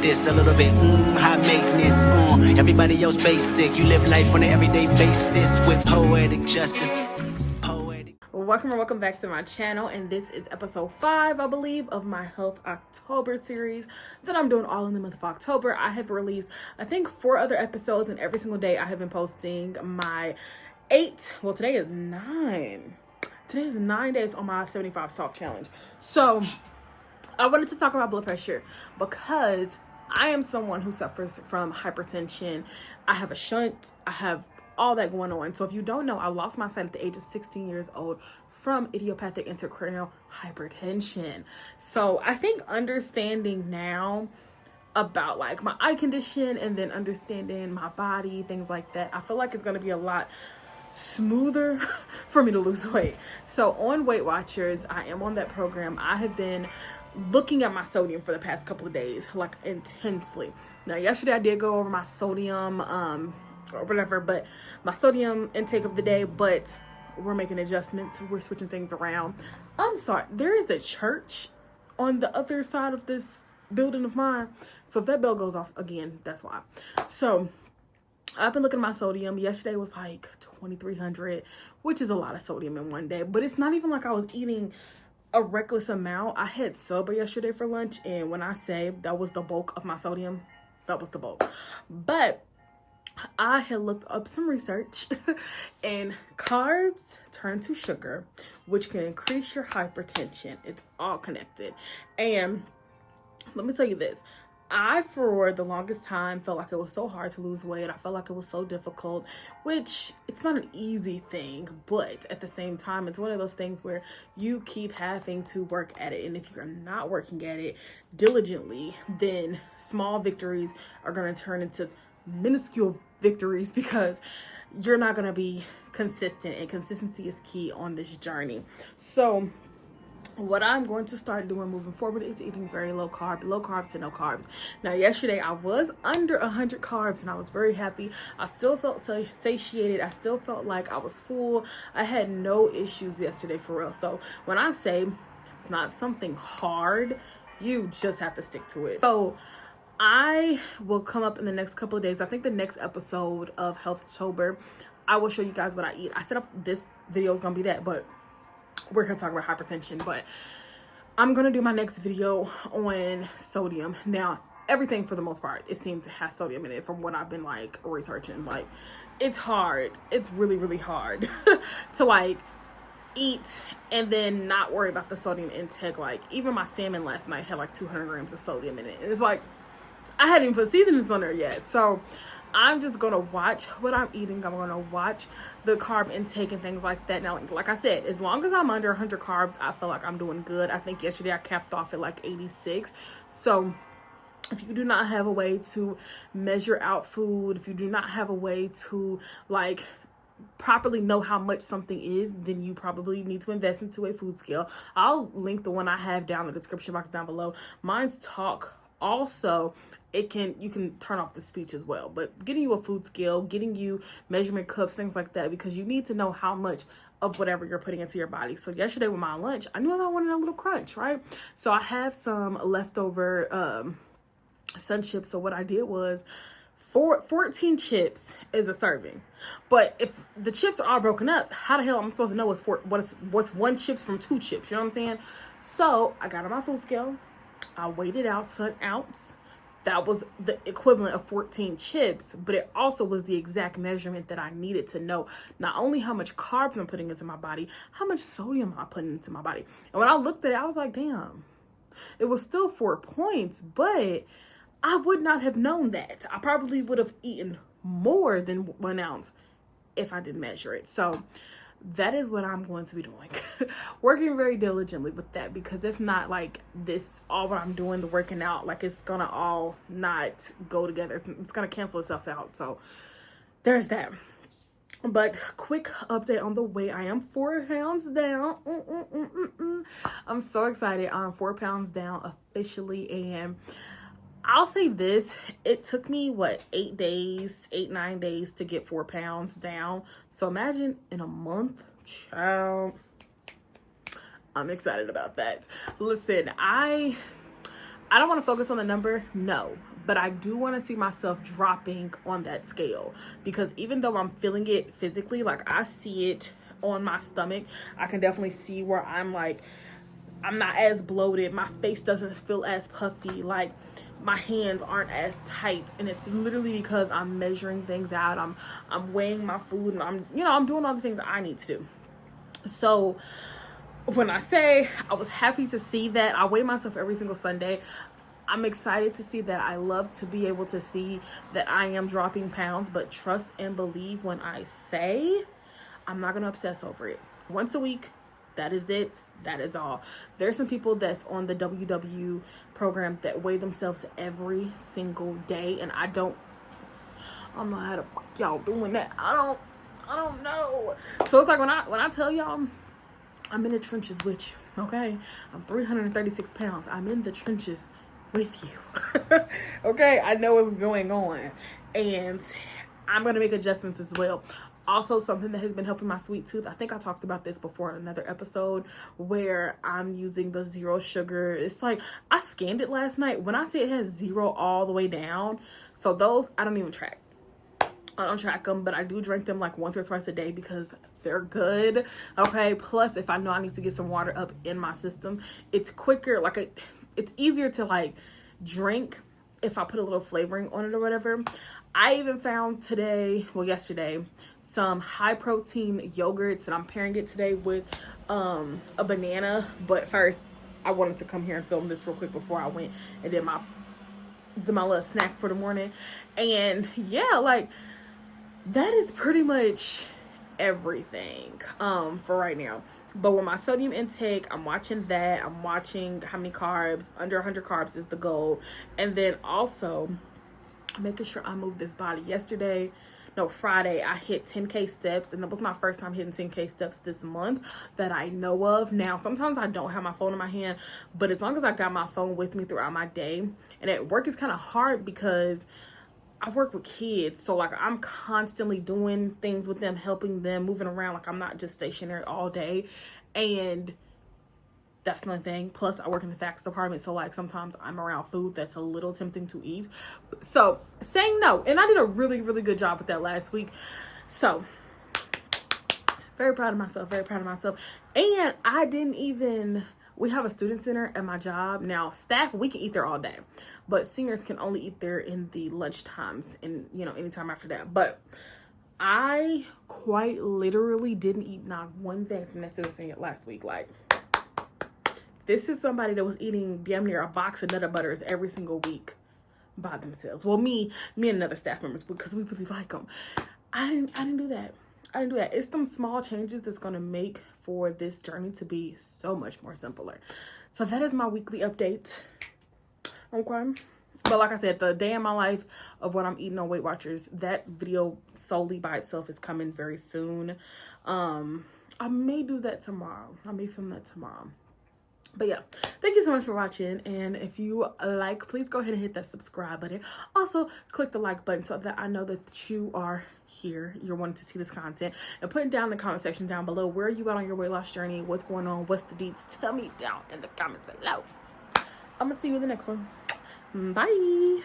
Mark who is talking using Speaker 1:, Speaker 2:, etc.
Speaker 1: this, a little bit, high maintenance, everybody else basic. You live life on an everyday basis with poetic justice.
Speaker 2: Welcome back to my channel, and this is episode 5, I believe, of my Health October series that I'm doing all in the month of October. I have released, I think, 4 other episodes, and every single day I have been posting my today is 9 days on my 75 soft challenge. So I wanted to talk about blood pressure because I am someone who suffers from hypertension. I have a shunt, I have all that going on. So if you don't know, I lost my sight at the age of 16 years old from idiopathic intracranial hypertension. So I think understanding now about like my eye condition and then understanding my body, things like that, I feel like it's going to be a lot smoother for me to lose weight. So on Weight Watchers, I am on that program. I have been looking at my sodium for the past couple of days, like intensely. Now yesterday I did go over my sodium or whatever, but my sodium intake of the day, but we're making adjustments, we're switching things around. I'm sorry, there is a church on the other side of this building of mine, so if that bell goes off again, that's why. So I've been looking at my sodium. Yesterday was like 2,300, which is a lot of sodium in one day, but it's not even like I was eating a reckless amount. I had soba yesterday for lunch, and when I say that was the bulk of my sodium, that was the bulk. But I had looked up some research and carbs turn to sugar, which can increase your hypertension. It's all connected. And let me tell you this. I, for the longest time, felt like it was so hard to lose weight. I felt like it was so difficult, which it's not an easy thing, but at the same time, it's one of those things where you keep having to work at it. And if you're not working at it diligently, then small victories are going to turn into minuscule victories because you're not going to be consistent, and consistency is key on this journey. So what I'm going to start doing moving forward is eating very low carb to no carbs. Now yesterday I was under 100 carbs and I was very happy. I still felt so satiated. I still felt like I was full. I had no issues yesterday, for real. So when I say it's not something hard, you just have to stick to it. So I will come up in the next couple of days. I think the next episode of Health October, I will show you guys what I eat. I set up this video is going to be that, but we're going to talk about hypertension. But I'm going to do my next video on sodium. Now, everything for the most part, it seems has sodium in it from what I've been like researching. Like, it's hard. It's really, really hard to like eat and then not worry about the sodium intake. Like, even my salmon last night had like 200 grams of sodium in it. It's like, I hadn't even put seasonings on there yet. So I'm just going to watch what I'm eating. I'm going to watch the carb intake and things like that. Now, like I said, as long as I'm under 100 carbs, I feel like I'm doing good. I think yesterday I capped off at like 86. So if you do not have a way to measure out food, if you do not have a way to like properly know how much something is, then you probably need to invest into a food scale. I'll link the one I have down in the description box down below. Mine's Talk. Also, you can turn off the speech as well, but getting you a food scale, getting you measurement cups, things like that, because you need to know how much of whatever you're putting into your body. So yesterday with my lunch, I knew that I wanted a little crunch, right? So I have some leftover Sun chips. So what I did was 14 chips is a serving, but if the chips are all broken up, how the hell am I supposed to know what's one chips from 2 chips? You know what I'm saying? So I got on my food scale. I weighed it out to an ounce. That was the equivalent of 14 chips, but it also was the exact measurement that I needed to know not only how much carbs I'm putting into my body, how much sodium am I putting into my body. And when I looked at it, I was like, damn, it was still 4 points, but I would not have known that. I probably would have eaten more than 1 ounce if I didn't measure it. So that is what I'm going to be doing. Working very diligently with that, because if not, like, this, all what I'm doing, the working out, like, it's gonna all not go together. It's gonna cancel itself out. So there's that. But quick update on the weight. I am 4 pounds down. I'm so excited. I'm 4 pounds down officially. And I'll say this, it took me, 9 days to get 4 pounds down. So imagine in a month, child. I'm excited about that. Listen, I I don't want to focus on the number, no, but I do want to see myself dropping on that scale, because even though I'm feeling it physically, like I see it on my stomach, I can definitely see where I'm like, I'm not as bloated, my face doesn't feel as puffy, like my hands aren't as tight, and it's literally because I'm measuring things out, I'm weighing my food, and I'm doing all the things that I need to do. So when I say I was happy to see that, I weigh myself every single Sunday. I'm excited to see that. I love to be able to see that I am dropping pounds, but trust and believe when I say I'm not going to obsess over it. Once a week, that is it. That is all. There's some people that's on the WW program that weigh themselves every single day, and I don't know how the fuck y'all doing that. I don't know. So it's like when I tell y'all I'm in the trenches with you, okay? I'm 336 pounds. I'm in the trenches with you. Okay, I know what's going on, and I'm gonna make adjustments as well. Also, something that has been helping my sweet tooth, I think I talked about this before in another episode, where I'm using the 0 sugar. It's like, I scanned it last night. When I say it has 0 all the way down, so those I don't even track. I don't track them, but I do drink them like once or twice a day because they're good. Okay, plus if I know I need to get some water up in my system, it's quicker, like it's easier to like drink if I put a little flavoring on it or whatever. I even found yesterday, some high protein yogurts that I'm pairing it today with a banana. But first, I wanted to come here and film this real quick before I went and did my little snack for the morning. And yeah, like that is pretty much everything for right now. But with my sodium intake, I'm watching that. I'm watching how many carbs, under 100 carbs is the goal. And then also making sure I move this body. Friday, I hit 10K steps, and that was my first time hitting 10K steps this month that I know of. Now, sometimes I don't have my phone in my hand, but as long as I got my phone with me throughout my day, and at work it's kind of hard because I work with kids, so like I'm constantly doing things with them, helping them, moving around. Like I'm not just stationary all day, and that's another thing. Plus, I work in the facts department, so like sometimes I'm around food that's a little tempting to eat. So saying no, and I did a really, really good job with that last week. So very proud of myself, very proud of myself. And I didn't even, we have a student center at my job. Now, staff, we can eat there all day, but seniors can only eat there in the lunch times and, anytime after that. But I quite literally didn't eat not one thing from that student center last week. Like, this is somebody that was eating damn near a box of Nutter Butters every single week by themselves. Well, me and another staff members, because we really like them. I didn't do that. It's them small changes that's going to make for this journey to be so much more simpler. So that is my weekly update. Okay. But like I said, the day in my life of what I'm eating on Weight Watchers, that video solely by itself is coming very soon. I may do that tomorrow. I may film that tomorrow. But yeah, thank you so much for watching, and if you like, please go ahead and hit that subscribe button. Also, click the like button so that I know that you are here, you're wanting to see this content, and put it down in the comment section down below. Where are you at on your weight loss journey? What's going on? What's the deets? Tell me down in the comments below. I'm gonna see you in the next one. Bye.